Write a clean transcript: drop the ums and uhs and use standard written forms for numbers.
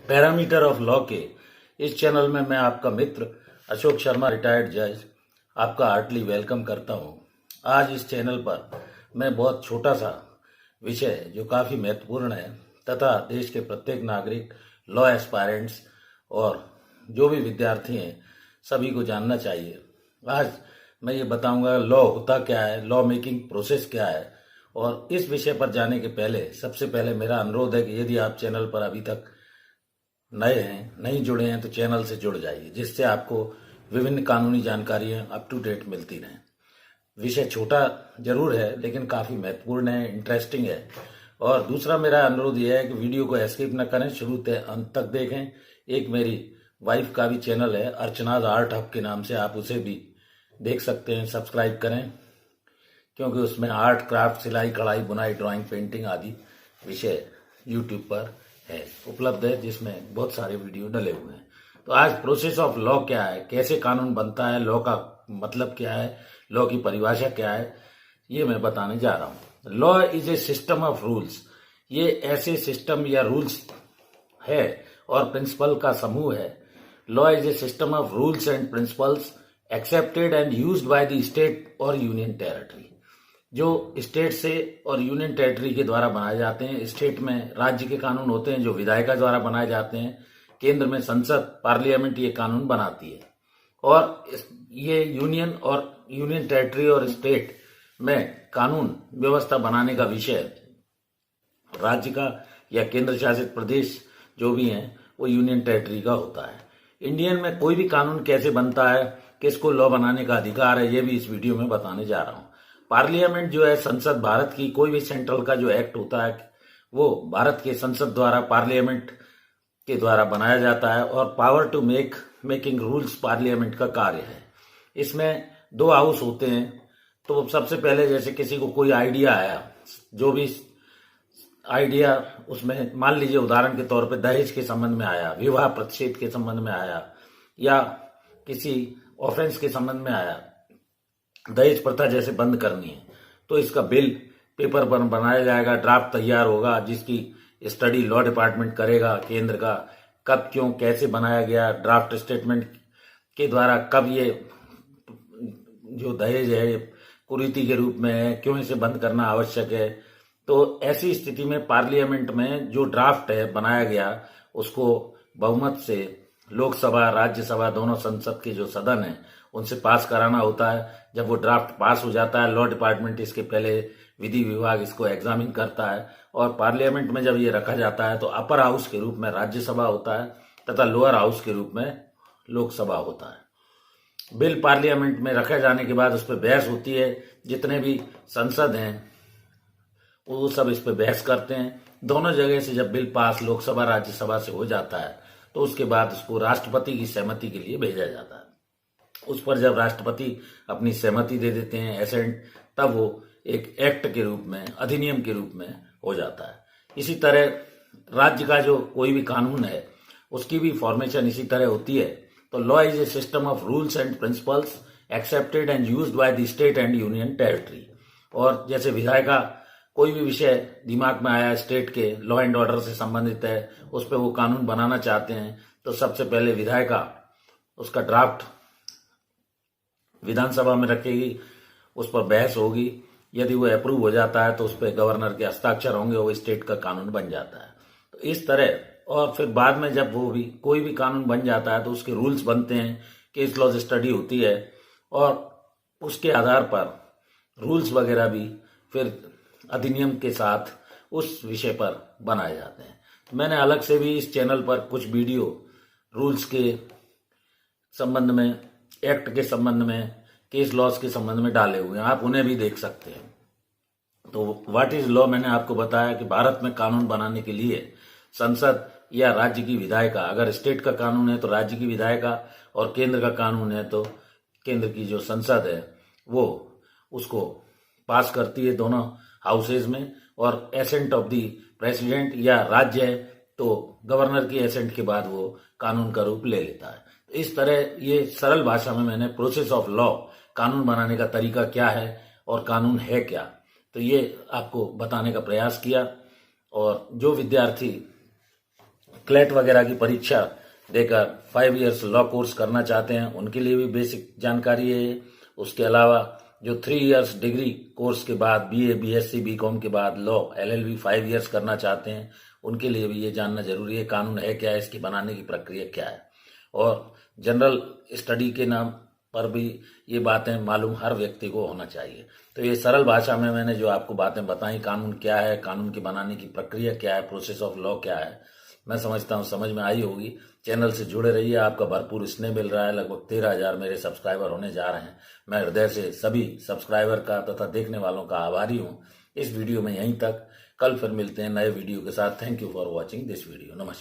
Parameter of law के इस channel में मैं आपका मित्र अशोक शर्मा रिटायर्ड जज आपका हार्टली वेलकम करता हूं। आज इस चैनल पर मैं बहुत छोटा सा विषय जो काफ़ी महत्वपूर्ण है तथा देश के प्रत्येक नागरिक, लॉ एस्पायरेंट्स और जो भी विद्यार्थी हैं सभी को जानना चाहिए। आज मैं ये बताऊंगा लॉ होता क्या है, लॉ मेकिंग प्रोसेस क्या है। और इस विषय पर जाने के पहले सबसे पहले मेरा अनुरोध है कि यदि आप चैनल पर अभी तक नए हैं, नहीं जुड़े हैं, तो चैनल से जुड़ जाइए, जिससे आपको विभिन्न कानूनी जानकारियां अप टू डेट मिलती रहें। विषय छोटा जरूर है लेकिन काफ़ी महत्वपूर्ण है, इंटरेस्टिंग है। और दूसरा मेरा अनुरोध यह है कि वीडियो को स्किप न करें, शुरू से अंत तक देखें। एक मेरी वाइफ का भी चैनल है अर्चनाज आर्ट हब के नाम से, आप उसे भी देख सकते हैं, सब्सक्राइब करें, क्योंकि उसमें आर्ट, क्राफ्ट, सिलाई, कढ़ाई, बुनाई, ड्राइंग, पेंटिंग आदि विषय यूट्यूब पर है उपलब्ध है, जिसमें बहुत सारे वीडियो डले हुए हैं। तो आज प्रोसेस ऑफ लॉ क्या है, कैसे कानून बनता है, लॉ का मतलब क्या है, लॉ की परिभाषा क्या है, ये मैं बताने जा रहा हूँ। Law is a system of rules. ये ऐसे सिस्टम या रूल्स है और प्रिंसिपल का समूह है। Law is a system of rules and principles accepted and used by the state और यूनियन टेरिटरी। जो स्टेट से और यूनियन टेरिटरी के द्वारा बनाए जाते हैं। स्टेट में राज्य के कानून होते हैं जो विधायिका द्वारा बनाए जाते हैं। केंद्र में संसद, पार्लियामेंट ये कानून बनाती है। और ये यूनियन टेरिटरी और स्टेट में कानून व्यवस्था बनाने का विषय राज्य का या केंद्र शासित प्रदेश जो भी हैं वो यूनियन टेरिटरी का होता है। इंडियन में कोई भी कानून कैसे बनता है, किसको लॉ बनाने का अधिकार है, ये भी इस वीडियो में बताने जा रहा हूँ। पार्लियामेंट जो है संसद, भारत की कोई भी सेंट्रल का जो एक्ट होता है वो भारत के संसद द्वारा, पार्लियामेंट के द्वारा बनाया जाता है। और power to making rules parliament का कार्य है। इसमें दो हाउस होते हैं। तो सबसे पहले जैसे किसी को कोई आइडिया आया, जो भी आइडिया उसमें मान लीजिए उदाहरण के तौर पे दहेज के संबंध में आया, विवाह प्रतिषेध के संबंध में आया, या किसी ऑफेंस के संबंध में आया, दहेज प्रथा जैसे बंद करनी है, तो इसका बिल पेपर पर बनाया जाएगा, ड्राफ्ट तैयार होगा, जिसकी स्टडी लॉ डिपार्टमेंट करेगा केंद्र का। कब, क्यों, कैसे बनाया गया, ड्राफ्ट स्टेटमेंट के द्वारा कब ये जो दहेज है कुरीति के रूप में है, क्यों इसे बंद करना आवश्यक है। तो ऐसी स्थिति में पार्लियामेंट में जो ड्राफ्ट है बनाया गया उसको बहुमत से लोकसभा, राज्यसभा, दोनों संसद के जो सदन है उनसे पास कराना होता है। जब वो ड्राफ्ट पास हो जाता है, लॉ डिपार्टमेंट इसके पहले विधि विभाग इसको एग्जामिन करता है। और पार्लियामेंट में जब ये रखा जाता है तो अपर हाउस के रूप में राज्यसभा होता है तथा लोअर हाउस के रूप में लोकसभा होता है। बिल पार्लियामेंट में रखे जाने के बाद उस पर बहस होती है। जितने भी संसद हैं वो सब इस पर बहस करते हैं। दोनों जगह से जब बिल पास लोकसभा, राज्यसभा से हो जाता है तो उसके बाद उसको राष्ट्रपति की सहमति के लिए भेजा जाता है। उस पर जब राष्ट्रपति अपनी सहमति दे देते हैं, एसेंट, तब वो एक एक्ट के रूप में, अधिनियम के रूप में हो जाता है। इसी तरह राज्य का जो कोई भी कानून है उसकी भी फॉर्मेशन इसी तरह होती है। तो law is a system of rules and principles accepted and used by the state and union territory. और जैसे विधायिका कोई भी विषय दिमाग में आया, स्टेट के लॉ एंड ऑर्डर से संबंधित है, उस पर वो कानून बनाना चाहते हैं, तो सबसे पहले विधायिका उसका ड्राफ्ट विधानसभा में रखेगी, उस पर बहस होगी। यदि वो अप्रूव हो जाता है तो उस पर गवर्नर के हस्ताक्षर होंगे, वो स्टेट का कानून बन जाता है। तो इस तरह, और फिर बाद में जब वो भी कोई भी कानून बन जाता है तो उसके रूल्स बनते हैं, केस लॉ स्टडी होती है और उसके आधार पर रूल्स वगैरह भी फिर अधिनियम के साथ उस विषय पर बनाए जाते हैं। मैंने अलग से भी इस चैनल पर कुछ वीडियो रूल्स के संबंध में, एक्ट के संबंध में, केस लॉस के संबंध में डाले हुए हैं, आप उन्हें भी देख सकते हैं। तो व्हाट इज लॉ, मैंने आपको बताया कि भारत में कानून बनाने के लिए संसद या राज्य की विधायिका, अगर स्टेट का कानून है तो राज्य की विधायिका, और केंद्र का कानून है तो केंद्र की जो संसद है वो उसको पास करती है दोनों हाउसेज में। और एसेंट ऑफ दी प्रेसिडेंट या राज्य है तो गवर्नर की एसेंट के बाद वो कानून का रूप ले लेता है। इस तरह ये सरल भाषा में मैंने प्रोसेस ऑफ लॉ, कानून बनाने का तरीका क्या है और कानून है क्या, तो ये आपको बताने का प्रयास किया। और जो विद्यार्थी क्लेट वगैरह की परीक्षा देकर 5 इयर्स लॉ कोर्स करना चाहते हैं उनके लिए भी बेसिक जानकारी है ये। उसके अलावा जो 3 इयर्स डिग्री कोर्स के बाद बीए, बीएससी, बीकॉम के बाद लॉ एलएलबी 5 इयर्स करना चाहते हैं उनके लिए भी ये जानना जरूरी है कानून है क्या है, इसकी बनाने की प्रक्रिया क्या है। और जनरल स्टडी के नाम पर भी ये बातें मालूम हर व्यक्ति को होना चाहिए। तो ये सरल भाषा में मैंने जो आपको बातें बताई, कानून क्या है, कानून के बनाने की प्रक्रिया क्या है, प्रोसेस ऑफ लॉ क्या है, मैं समझता हूँ समझ में आई होगी। चैनल से जुड़े रहिए, आपका भरपूर स्नेह मिल रहा है। लगभग 13,000 मेरे सब्सक्राइबर होने जा रहे हैं। मैं हृदय से सभी सब्सक्राइबर का तथा देखने वालों का आभारी हूँ। इस वीडियो में यहीं तक, कल फिर मिलते हैं नए वीडियो के साथ। Thank you for watching this video. नमस्कार।